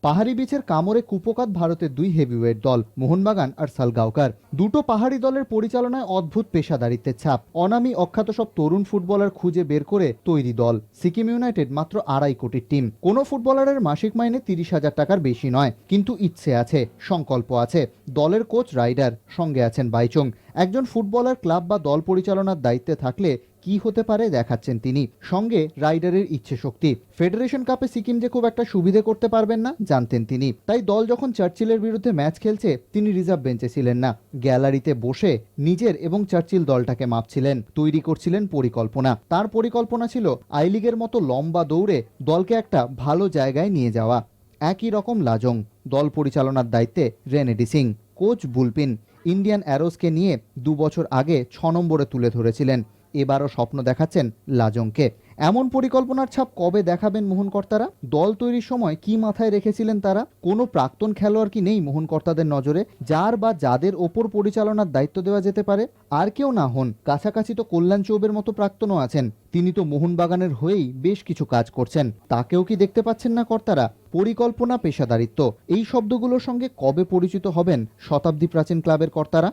পাহাড়ি বিচের কামড়ে কুপোকাত ভারতের দুই হেভিওয়েট দল মোহনবাগান আর সালগাঁওকার। দুটো পাহাড়ি দলের পরিচালনায় অদ্ভুত পেশাদারিত্বের ছাপ। অনামী অখ্যাত সব তরুণ ফুটবলার খুঁজে বের করে তৈরি দল। সিকিম ইউনাইটেড মাত্র 2.5 কোটির টিম। কোনো ফুটবলারের মাসিক মাইনে 30,000 টাকার বেশি নয়, কিন্তু ইচ্ছে আছে, সংকল্প আছে। দলের কোচ রাইডার, সঙ্গে আছেন বাইচুং। একজন ফুটবলার ক্লাব বা দল পরিচালনার দায়িত্বে থাকলে কি হতে পারে দেখাচ্ছেন তিনি। সঙ্গে রাইডারের ইচ্ছে শক্তি। ফেডারেশন কাপে সিকিম যে খুব একটা সুবিধে করতে পারবেন না জানতেন তিনি। তাই দল যখন চার্চিলের বিরুদ্ধে ম্যাচ খেলছে তিনি রিজার্ভ বেঞ্চে ছিলেন না, গ্যালারিতে বসে নিজের এবং চার্চিল দলটাকে মাপছিলেন, তৈরি করছিলেন পরিকল্পনা। তার পরিকল্পনা ছিল আই লিগের মতো লম্বা দৌড়ে দলকে একটা ভালো জায়গায় নিয়ে যাওয়া। একই রকম লাজং, দল পরিচালনার দায়িত্বে রেনেডি সিং, কোচ বুলপিন। ইন্ডিয়ান অ্যারোসকে নিয়ে 2 বছর আগে 6 নম্বরে তুলে ধরেছিলেন। এবারও স্বপ্ন দেখাচ্ছেন লাজংকে। এমন পরিকল্পনার ছাপ কবে দেখাবেন মোহনকর্তারা? দল তৈরির সময় কি মাথায় রেখেছিলেন তারা? কোনো প্রাক্তন খেলোয়াড় কি নেই মোহনকর্তাদের নজরে, যার বা যাদের ওপর পরিচালনার দায়িত্ব দেওয়া যেতে পারে? আর কেউ না হন, কাছাকাছি তো কল্যাণ চৌবের মতো প্রাক্তনও আছেন। তিনি তো মোহনবাগানের হয়েই বেশ কিছু কাজ করছেন। তাকেও কি দেখতে পাচ্ছেন না কর্তারা? পরিকল্পনা, পেশাদারিত্ব, এই শব্দগুলোর সঙ্গে কবে পরিচিত হবেন শতাব্দী প্রাচীন ক্লাবের কর্তারা?